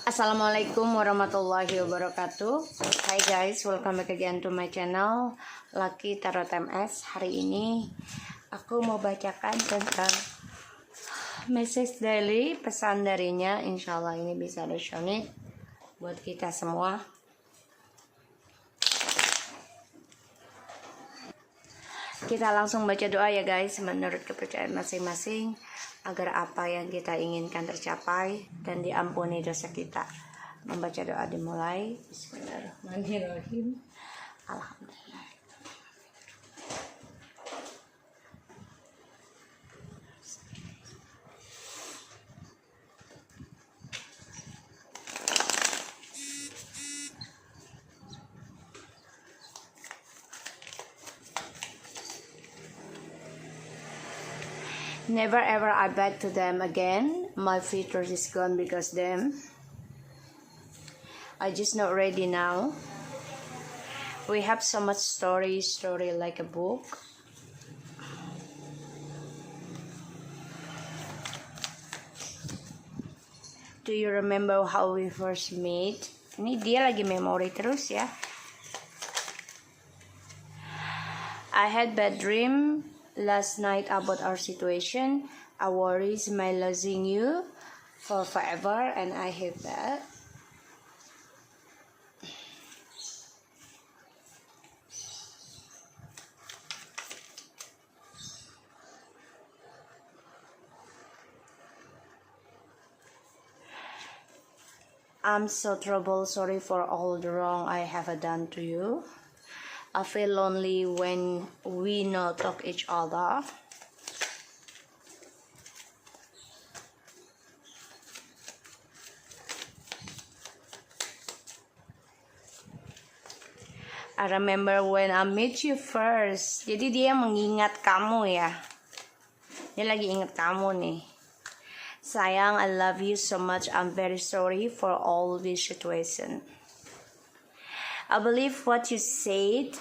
Assalamualaikum warahmatullahi wabarakatuh. Hi guys, welcome back again to my channel Lucky Tarot MS. Hari ini aku mau bacakan tentang message daily, pesan darinya. Insya Allah ini bisa resonate buat kita semua. Kita langsung baca doa ya guys, menurut kepercayaan masing-masing, agar apa yang kita inginkan tercapai dan diampuni dosa kita. Membaca doa dimulai. Bismillahirrahmanirrahim. Alhamdulillah. Never ever I beg to them again. My future is gone because them. I just not ready now. We have so much story like a book. Do you remember how we first meet? Ini dia lagi memori terus ya. I had bad dream last night about our situation. I worries my losing you for forever, and I hate that. I'm so troubled, sorry for all the wrong I have done to you. I feel lonely when we not talk each other. I remember when I met you first. Jadi dia mengingat kamu ya. Dia lagi ingat kamu nih. Sayang, I love you so much. I'm very sorry for all this situation. I believe what you said.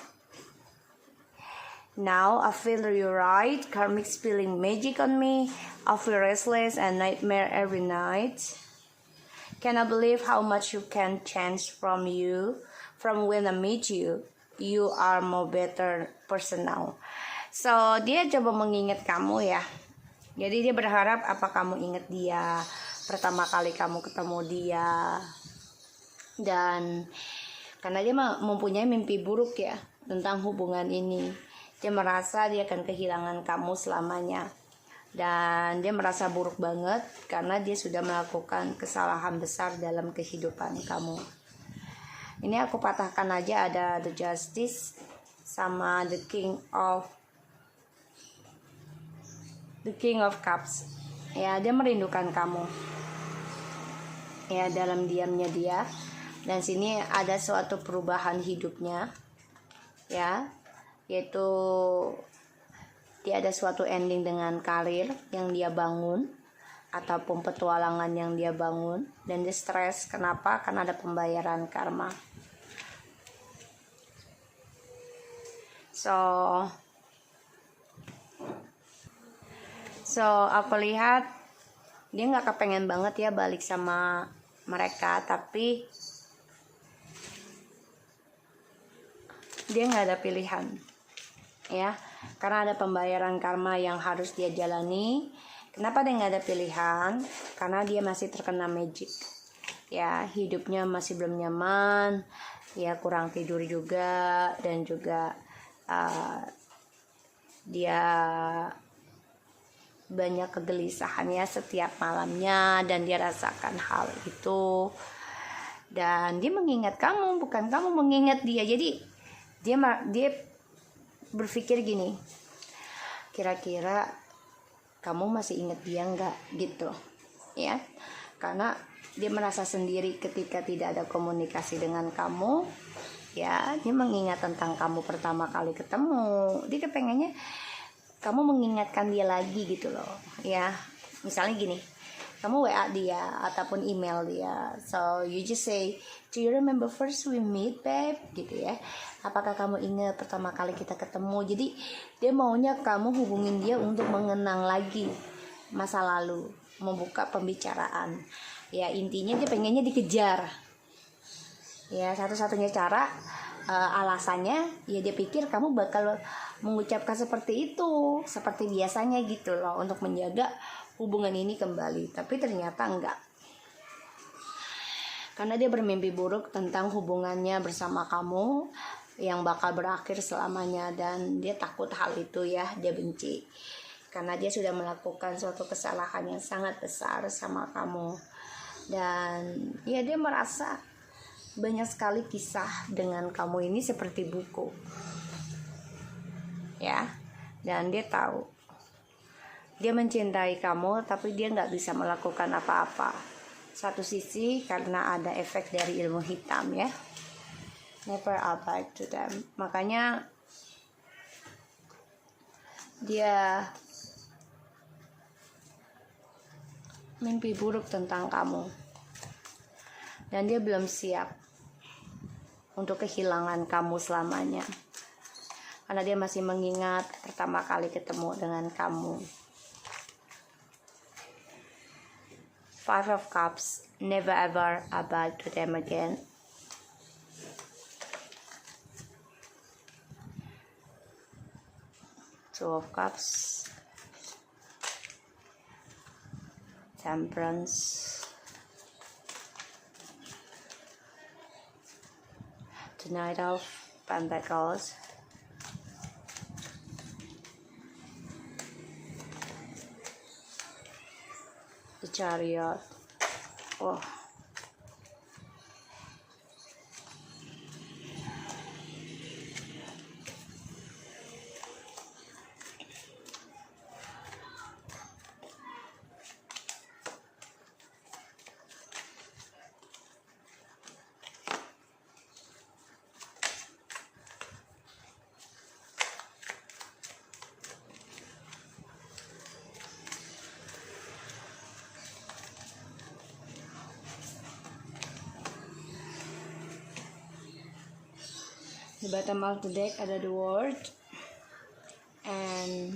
Now I feel you're right. Karmic spilling magic on me. I feel restless and nightmare every night. Can I believe how much you can change from you? From when I meet you, you are more better person now. So dia coba mengingat kamu ya. Jadi dia berharap apa kamu ingat dia pertama kali kamu ketemu dia. Dan karena dia mempunyai mimpi buruk ya tentang hubungan ini. Dia merasa dia akan kehilangan kamu selamanya. Dan dia merasa buruk banget karena dia sudah melakukan kesalahan besar dalam kehidupan kamu. Ini aku patahkan aja, ada the justice sama the king of cups. Ya, dia merindukan kamu. Ya, dalam diamnya dia. Dan sini ada suatu perubahan hidupnya, ya, yaitu dia ada suatu ending dengan karir yang dia bangun ataupun petualangan yang dia bangun, dan dia stres. Kenapa? Karena ada pembayaran karma. So aku lihat dia nggak kepengen banget ya balik sama mereka, tapi dia nggak ada pilihan ya, karena ada pembayaran karma yang harus dia jalani. Kenapa dia nggak ada pilihan? Karena dia masih terkena magic ya, hidupnya masih belum nyaman ya, kurang tidur juga, dan juga dia banyak kegelisahan ya setiap malamnya, dan dia rasakan hal itu. Dan dia mengingat kamu, bukan kamu mengingat dia. Jadi dia berpikir gini, kira-kira kamu masih ingat dia nggak gitu ya, karena dia merasa sendiri ketika tidak ada komunikasi dengan kamu ya. Dia mengingat tentang kamu pertama kali ketemu. Dia kepengennya kamu mengingatkan dia lagi gitu loh ya. Misalnya gini, kamu WA dia ataupun email dia, so you just say, do you remember first we meet babe, gitu ya. Apakah kamu ingat pertama kali kita ketemu? Jadi dia maunya kamu hubungin dia untuk mengenang lagi masa lalu, membuka pembicaraan. Ya intinya dia pengennya dikejar. Ya satu-satunya cara, alasannya ya dia pikir kamu bakal mengucapkan seperti itu, seperti biasanya gitu loh, untuk menjaga hubungan ini kembali. Tapi ternyata enggak, karena dia bermimpi buruk tentang hubungannya bersama kamu yang bakal berakhir selamanya. Dan dia takut hal itu ya, dia benci karena dia sudah melakukan suatu kesalahan yang sangat besar sama kamu. Dan ya dia merasa banyak sekali kisah dengan kamu ini seperti buku ya. Dan dia tahu dia mencintai kamu, tapi dia nggak bisa melakukan apa-apa. Satu sisi karena ada efek dari ilmu hitam ya, never abide to them. Makanya dia mimpi buruk tentang kamu, dan dia belum siap untuk kehilangan kamu selamanya, karena dia masih mengingat pertama kali ketemu dengan kamu. Five of Cups, never ever abide to them again. Two of Cups, Temperance, the Knight of Pentacles, the Chariot. Oh, the bottom of the deck ada the World, and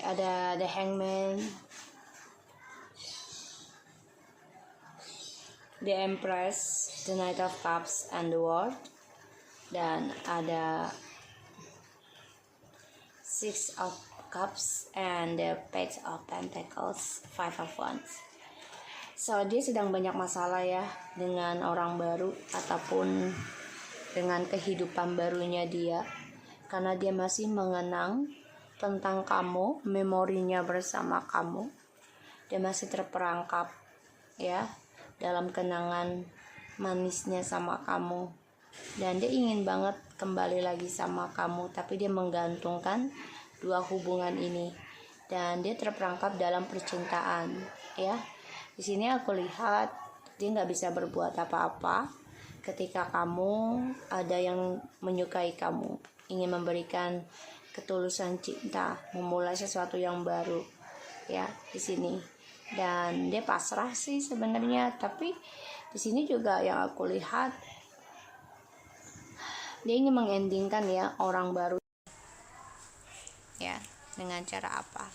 ada the Hangman, the Empress, the Knight of Cups, and the World. Dan ada Six of Cups and the Page of Pentacles, Five of Wands. So dia sedang banyak masalah ya dengan orang baru ataupun dengan kehidupan barunya dia, karena dia masih mengenang tentang kamu, memorinya bersama kamu. Dia masih terperangkap ya dalam kenangan manisnya sama kamu, dan dia ingin banget kembali lagi sama kamu, tapi dia menggantungkan dua hubungan ini, dan dia terperangkap dalam percintaan ya. Di sini aku lihat dia nggak bisa berbuat apa-apa ketika kamu ada yang menyukai kamu, ingin memberikan ketulusan cinta, memulai sesuatu yang baru ya di sini. Dan dia pasrah sih sebenarnya, tapi di sini juga yang aku lihat dia ingin mengendingkan ya orang baru ya, dengan cara apa?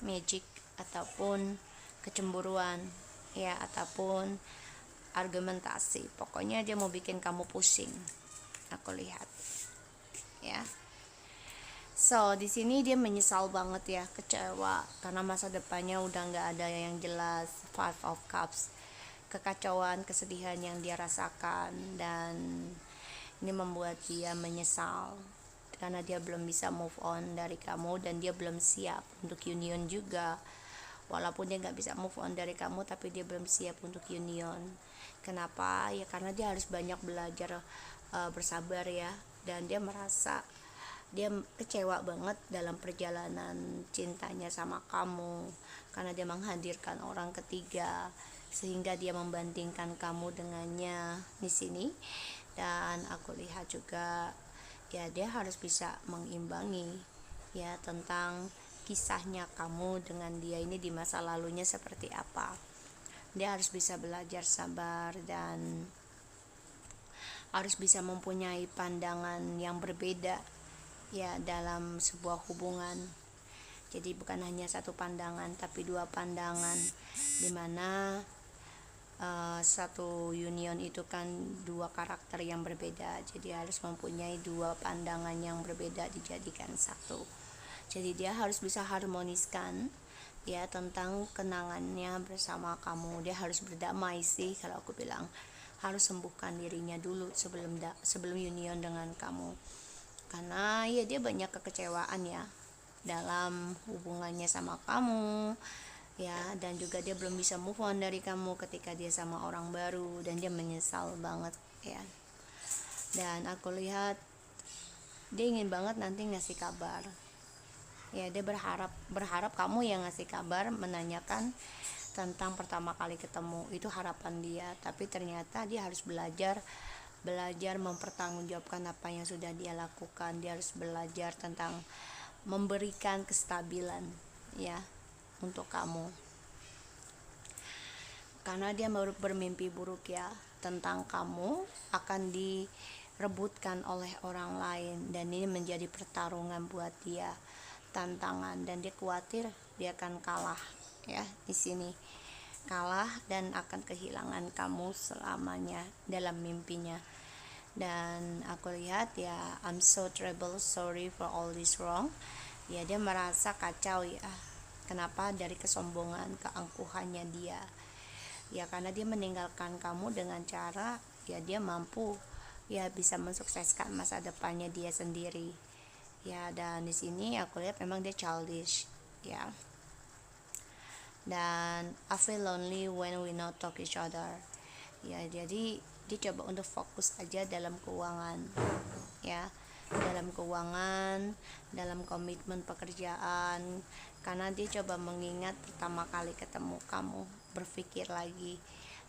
Magic ataupun kecemburuan ya, ataupun argumentasi. Pokoknya dia mau bikin kamu pusing, aku lihat ya. So di sini dia menyesal banget ya, kecewa karena masa depannya udah nggak ada yang jelas. Five of Cups, kekacauan, kesedihan yang dia rasakan, dan ini membuat dia menyesal karena dia belum bisa move on dari kamu, dan dia belum siap untuk union juga. Walaupun dia nggak bisa move on dari kamu, tapi dia belum siap untuk union. Kenapa? Ya karena dia harus banyak belajar bersabar ya, dan dia merasa dia kecewa banget dalam perjalanan cintanya sama kamu, karena dia menghadirkan orang ketiga sehingga dia membandingkan kamu dengannya di sini. Dan aku lihat juga ya dia harus bisa mengimbangi ya tentang kisahnya kamu dengan dia ini di masa lalunya seperti apa. Dia harus bisa belajar sabar dan harus bisa mempunyai pandangan yang berbeda ya dalam sebuah hubungan. Jadi bukan hanya satu pandangan tapi dua pandangan, dimana satu union itu kan dua karakter yang berbeda, jadi harus mempunyai dua pandangan yang berbeda dijadikan satu. Jadi dia harus bisa harmoniskan ya tentang kenangannya bersama kamu. Dia harus berdamai sih kalau aku bilang, harus sembuhkan dirinya dulu sebelum union dengan kamu, karena ya dia banyak kekecewaan ya dalam hubungannya sama kamu ya, dan juga dia belum bisa move on dari kamu ketika dia sama orang baru, dan dia menyesal banget ya. Dan aku lihat dia ingin banget nanti ngasih kabar ya, dia berharap kamu yang ngasih kabar, menanyakan tentang pertama kali ketemu, itu harapan dia. Tapi ternyata dia harus belajar mempertanggungjawabkan apa yang sudah dia lakukan. Dia harus belajar tentang memberikan kestabilan ya untuk kamu, karena dia bermimpi buruk ya tentang kamu akan direbutkan oleh orang lain, dan ini menjadi pertarungan buat dia, tantangan, dan dia khawatir dia akan kalah ya di sini, kalah dan akan kehilangan kamu selamanya dalam mimpinya. Dan aku lihat ya, I'm so terrible sorry for all this wrong ya, dia merasa kacau ya, kenapa dari kesombongan, keangkuhannya dia ya, karena dia meninggalkan kamu dengan cara ya dia mampu ya bisa mensukseskan masa depannya dia sendiri ya. Dan di sini aku lihat memang dia childish ya, dan I feel lonely when we not talk each other ya. Jadi dia coba untuk fokus aja dalam keuangan ya, dalam komitmen pekerjaan, karena dia coba mengingat pertama kali ketemu kamu, berpikir lagi,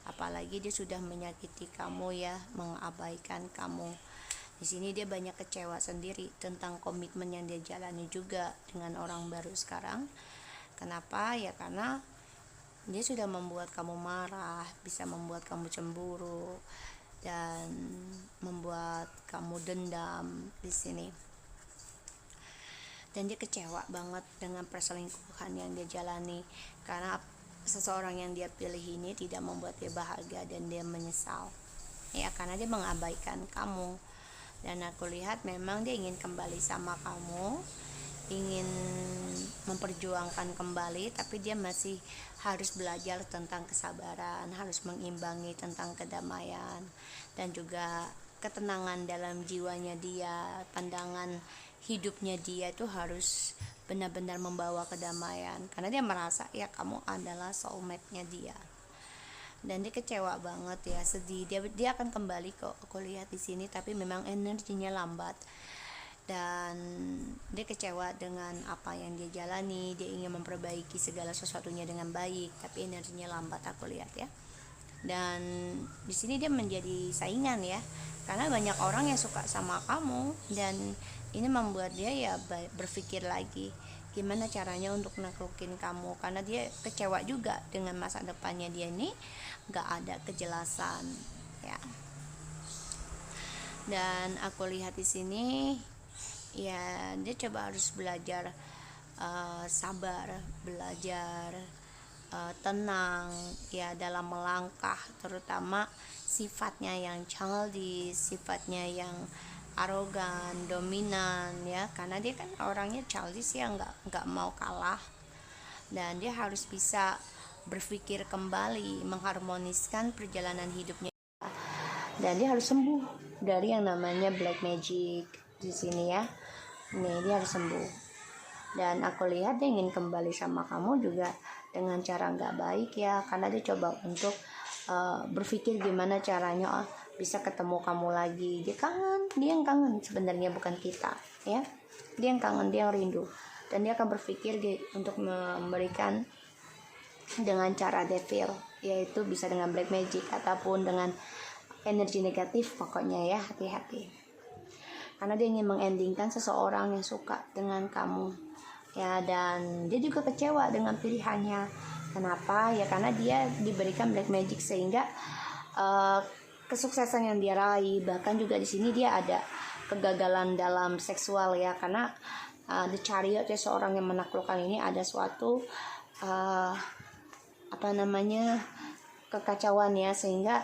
apalagi dia sudah menyakiti kamu ya, mengabaikan kamu. Di sini dia banyak kecewa sendiri tentang komitmen yang dia jalani juga dengan orang baru sekarang. Kenapa ya? Karena dia sudah membuat kamu marah, bisa membuat kamu cemburu, dan membuat kamu dendam di sini. Dan dia kecewa banget dengan perselingkuhan yang dia jalani, karena seseorang yang dia pilih ini tidak membuat dia bahagia, dan dia menyesal ya karena dia mengabaikan kamu. Dan aku lihat memang dia ingin kembali sama kamu, ingin memperjuangkan kembali, tapi dia masih harus belajar tentang kesabaran, harus mengimbangi tentang kedamaian, dan juga ketenangan dalam jiwanya dia, pandangan hidupnya dia itu harus benar-benar membawa kedamaian, karena dia merasa ya kamu adalah soulmate-nya dia. Dan dia kecewa banget ya, sedih. Dia akan kembali kok, aku lihat di sini, tapi memang energinya lambat. Dan dia kecewa dengan apa yang dia jalani, dia ingin memperbaiki segala sesuatunya dengan baik, tapi energinya lambat aku lihat ya. Dan di sini dia menjadi saingan ya, karena banyak orang yang suka sama kamu, dan ini membuat dia ya berpikir lagi gimana caranya untuk naklukin kamu, karena dia kecewa juga dengan masa depannya dia ini gak ada kejelasan ya. Dan aku lihat di sini ya, dia coba harus belajar sabar, belajar tenang ya dalam melangkah, terutama sifatnya yang childish, sifatnya yang arogan, dominan ya, karena dia kan orangnya childish ya, nggak mau kalah. Dan dia harus bisa berpikir kembali, mengharmoniskan perjalanan hidupnya, dan dia harus sembuh dari yang namanya black magic di sini ya. Nih, dia harus sembuh. Dan aku lihat dia ingin kembali sama kamu juga dengan cara nggak baik ya, karena dia coba untuk berpikir gimana caranya bisa ketemu kamu lagi. Dia yang kangen sebenarnya, bukan kita ya. Dia yang kangen, dia yang rindu, dan dia akan berpikir untuk memberikan dengan cara devil, yaitu bisa dengan black magic ataupun dengan energi negatif. Pokoknya ya, hati-hati, karena dia ingin mengendingkan seseorang yang suka dengan kamu ya. Dan dia juga kecewa dengan pilihannya. Kenapa ya? Karena dia diberikan black magic, sehingga kesuksesan yang dia raih, bahkan juga di sini dia ada kegagalan dalam seksual ya, karena the chariot ya, seorang yang menaklukkan ini ada suatu kekacauan ya, sehingga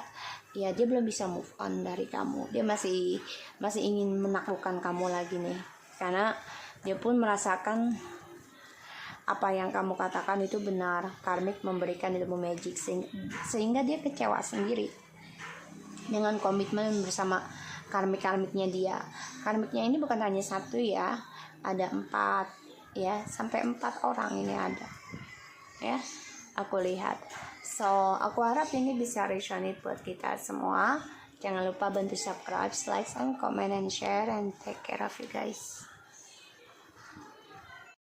ya dia belum bisa move on dari kamu. Dia masih ingin menaklukkan kamu lagi nih, karena dia pun merasakan apa yang kamu katakan itu benar. Karmik memberikan ilmu magic sehingga dia kecewa sendiri dengan komitmen bersama karmiknya dia. Karmiknya ini bukan hanya satu ya, ada 4 ya, sampai 4 orang ini ada ya, aku lihat. So aku harap ini bisa resonate buat kita semua. Jangan lupa bantu subscribe, like, and comment, and share, and take care of you guys.